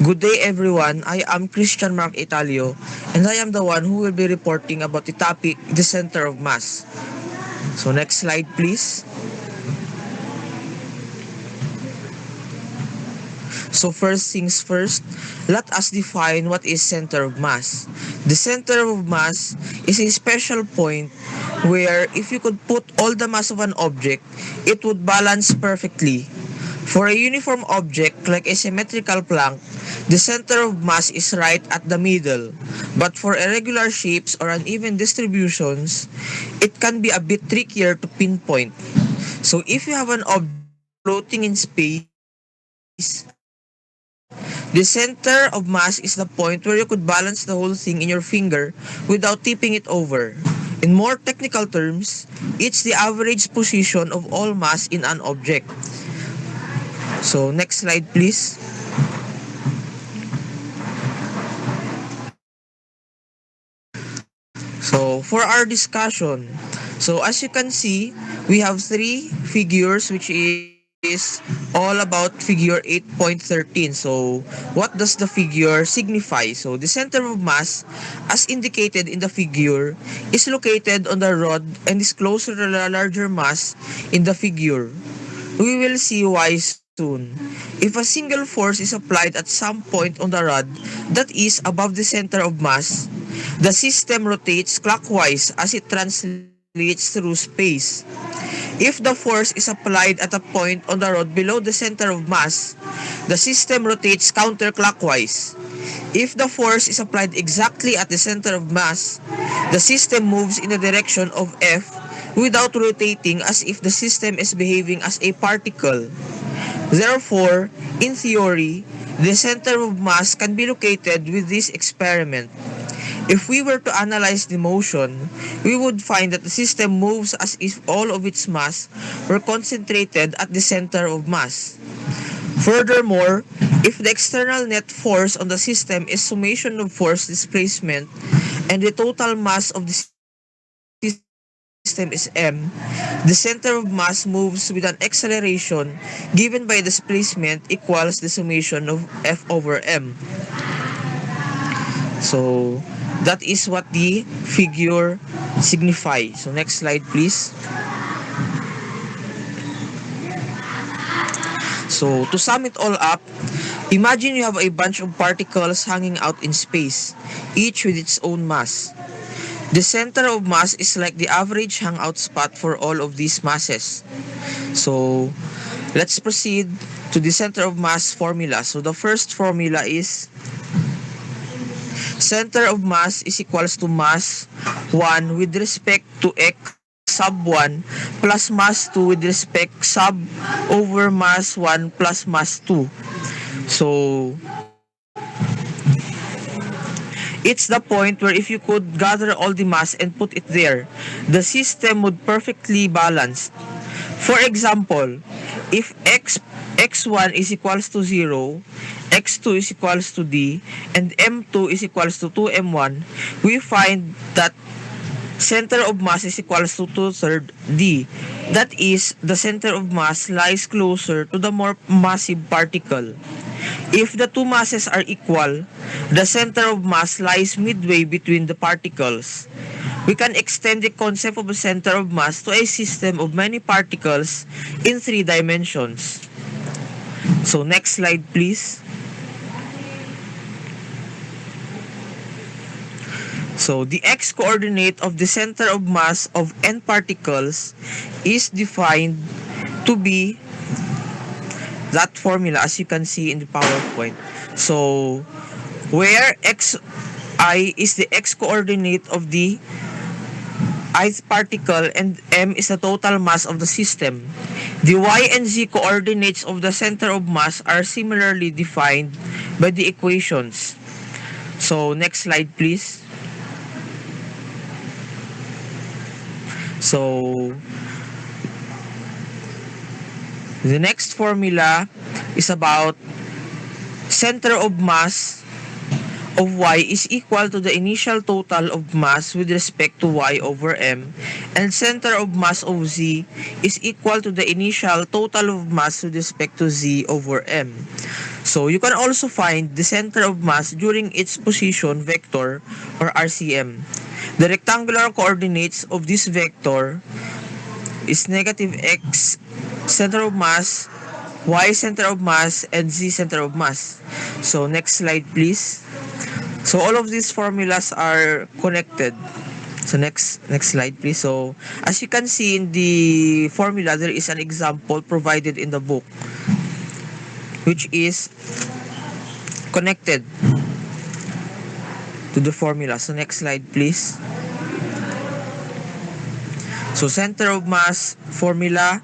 Good day everyone, I am Christian Mark Italio and I am the one who will be reporting about the topic, the center of mass. So next slide please. So first things first, let us define what is center of mass. The center of mass is a special point where if you could put all the mass of an object, it would balance perfectly. For a uniform object like a symmetrical plank, the center of mass is right at the middle. But for irregular shapes or uneven distributions, it can be a bit trickier to pinpoint. So if you have an object floating in space, the center of mass is the point where you could balance the whole thing in your finger without tipping it over. In more technical terms, it's the average position of all mass in an object. So next slide please. So for our discussion, so as you can see, we have three figures which is all about figure 8.13. So what does the figure signify? So the center of mass, as indicated in the figure, is located on the rod and is closer to the larger mass in the figure. We will see why soon. If a single force is applied at some point on the rod that is above the center of mass, the system rotates clockwise as it translates through space. If the force is applied at a point on the rod below the center of mass, the system rotates counterclockwise. If the force is applied exactly at the center of mass, the system moves in the direction of F without rotating as if the system is behaving as a particle. Therefore, in theory, the center of mass can be located with this experiment. If we were to analyze the motion, we would find that the system moves as if all of its mass were concentrated at the center of mass. Furthermore, if the external net force on the system is summation of force displacement and the total mass of the system is m, the center of mass moves with an acceleration given by displacement equals the summation of F over m. So that is what the figure signifies. So next slide please. So to sum it all up, imagine you have a bunch of particles hanging out in space, each with its own mass. The center of mass is like the average hangout spot for all of these masses. So let's proceed to the center of mass formula. So the first formula is center of mass is equals to mass 1 with respect to x sub 1 plus mass 2 with respect sub over mass 1 plus mass 2. So it's the point where if you could gather all the mass and put it there, the system would perfectly balance. For example, if x1 is equals to 0, x2 is equals to d, and m2 is equals to 2m1, we find that center of mass is equals to 2/3 d. That is, the center of mass lies closer to the more massive particle. If the two masses are equal, the center of mass lies midway between the particles. We can extend the concept of a center of mass to a system of many particles in three dimensions. So next slide please. So the x-coordinate of the center of mass of n particles is defined to be that formula as you can see in the PowerPoint. So where xi is the x-coordinate of the ith particle and m is the total mass of the system. The y and z coordinates of the center of mass are similarly defined by the equations. So next slide please. So the next formula is about center of mass of y is equal to the initial total of mass with respect to y over m, and center of mass of z is equal to the initial total of mass with respect to z over m. So you can also find the center of mass during its position vector or RCM. The rectangular coordinates of this vector is negative x center of mass, y center of mass, and z center of mass. So next slide please. So all of these formulas are connected. So next slide please. So as you can see in the formula, there is an example provided in the book which is connected to the formula. So next slide please. So center of mass formula,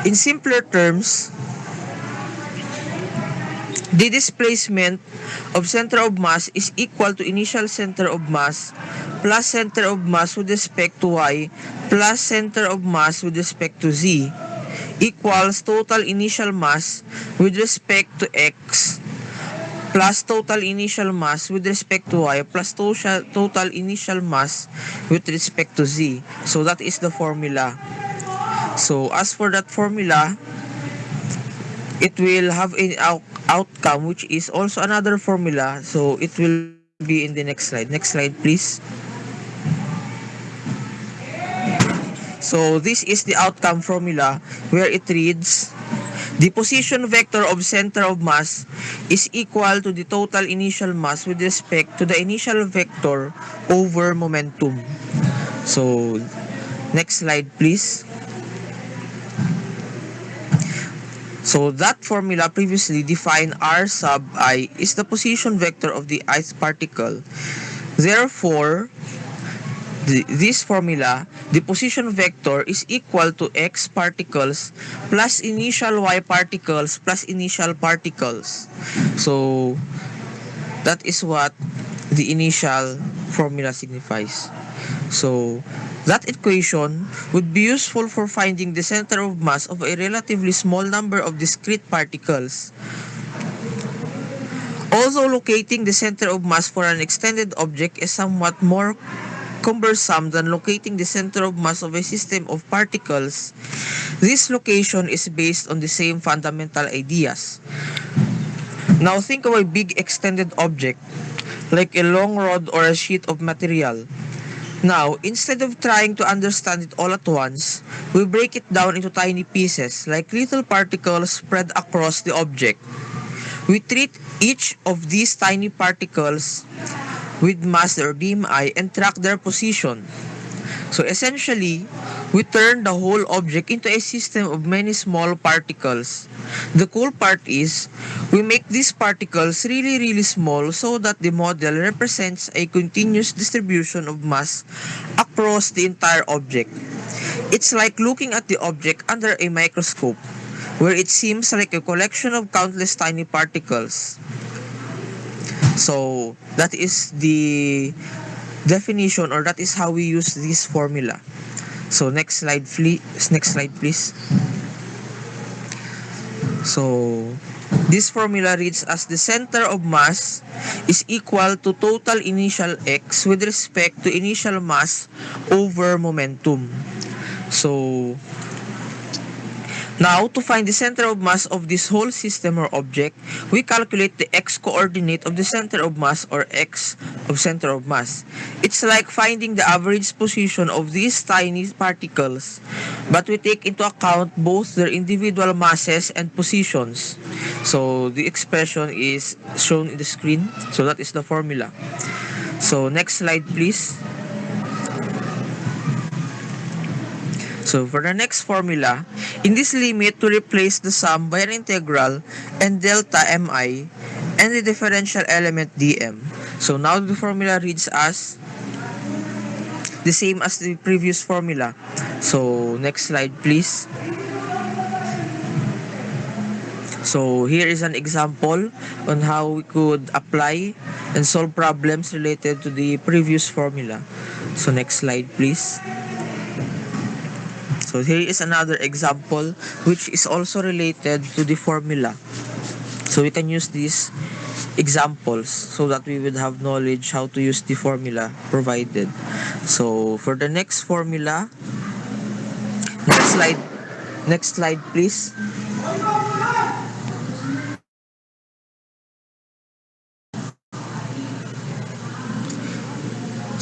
in simpler terms, the displacement of center of mass is equal to initial center of mass plus center of mass with respect to y plus center of mass with respect to z equals total initial mass with respect to x plus total initial mass with respect to y plus total initial mass with respect to z. So that is the formula. So as for that formula, it will have an outcome which is also another formula. So it will be in the next slide. Next slide please. So this is the outcome formula where it reads the position vector of center of mass is equal to the total initial mass with respect to the initial vector over momentum. So next slide please. So that formula previously defined R sub I is the position vector of the ith particle. Therefore, this formula, the position vector is equal to x particles plus initial y particles plus initial particles. So that is what the initial formula signifies. So that equation would be useful for finding the center of mass of a relatively small number of discrete particles. Although locating the center of mass for an extended object is somewhat more cumbersome than locating the center of mass of a system of particles, this location is based on the same fundamental ideas. Now think of a big extended object, like a long rod or a sheet of material. Now, instead of trying to understand it all at once, we break it down into tiny pieces, like little particles spread across the object. We treat each of these tiny particles with mass or DMI and track their position. So essentially, we turn the whole object into a system of many small particles. The cool part is, we make these particles really small so that the model represents a continuous distribution of mass across the entire object. It's like looking at the object under a microscope, where it seems like a collection of countless tiny particles. So that is the definition, or that is how we use this formula. So next slide please. So this formula reads as the center of mass is equal to total initial x with respect to initial mass over momentum. So now, to find the center of mass of this whole system or object, we calculate the x-coordinate of the center of mass, or x of center of mass. It's like finding the average position of these tiny particles, but we take into account both their individual masses and positions. So the expression is shown in the screen. So that is the formula. So next slide please. So for the next formula, in this limit, to replace the sum by an integral and delta mi and the differential element dm. So now the formula reads as the same as the previous formula. So next slide please. So here is an example on how we could apply and solve problems related to the previous formula. So next slide please. So here is another example which is also related to the formula. So we can use these examples so that we would have knowledge how to use the formula provided. So for the next formula, next slide please.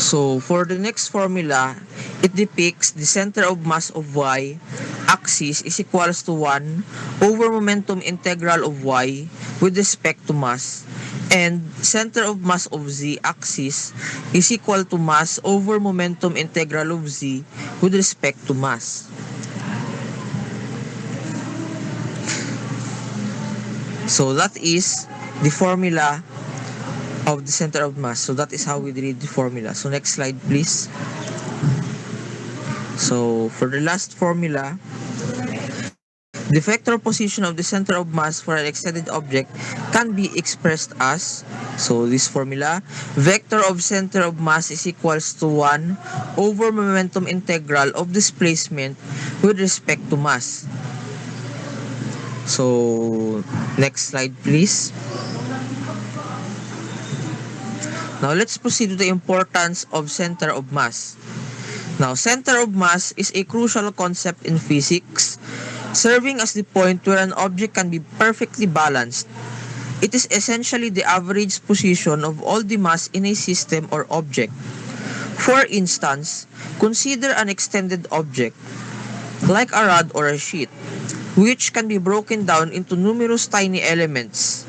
So for the next formula, it depicts the center of mass of y axis is equals to 1 over momentum integral of y with respect to mass, and center of mass of z axis is equal to mass over momentum integral of z with respect to mass. So that is the formula of the center of mass. So that is how we read the formula. So next slide please. So for the last formula, the vector position of the center of mass for an extended object can be expressed as, so this formula, vector of center of mass is equals to 1 over momentum integral of displacement with respect to mass. So next slide please. Now let's proceed to the importance of center of mass. Now, center of mass is a crucial concept in physics, serving as the point where an object can be perfectly balanced. It is essentially the average position of all the mass in a system or object. For instance, consider an extended object, like a rod or a sheet, which can be broken down into numerous tiny elements.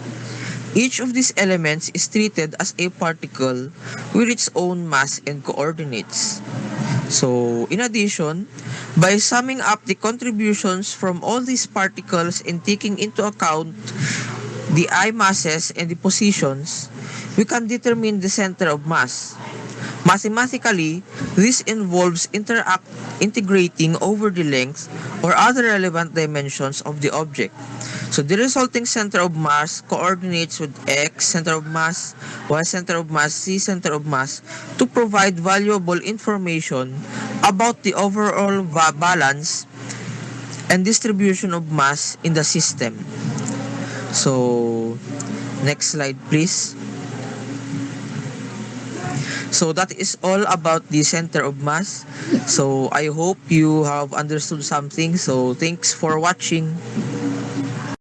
Each of these elements is treated as a particle with its own mass and coordinates. So, in addition, by summing up the contributions from all these particles and taking into account the I masses and the positions, we can determine the center of mass. Mathematically, this involves integrating over the length or other relevant dimensions of the object. So the resulting center of mass coordinates with x center of mass, y center of mass, z center of mass to provide valuable information about the overall balance and distribution of mass in the system. So next slide please. So that is all about the center of mass. So I hope you have understood something. So thanks for watching.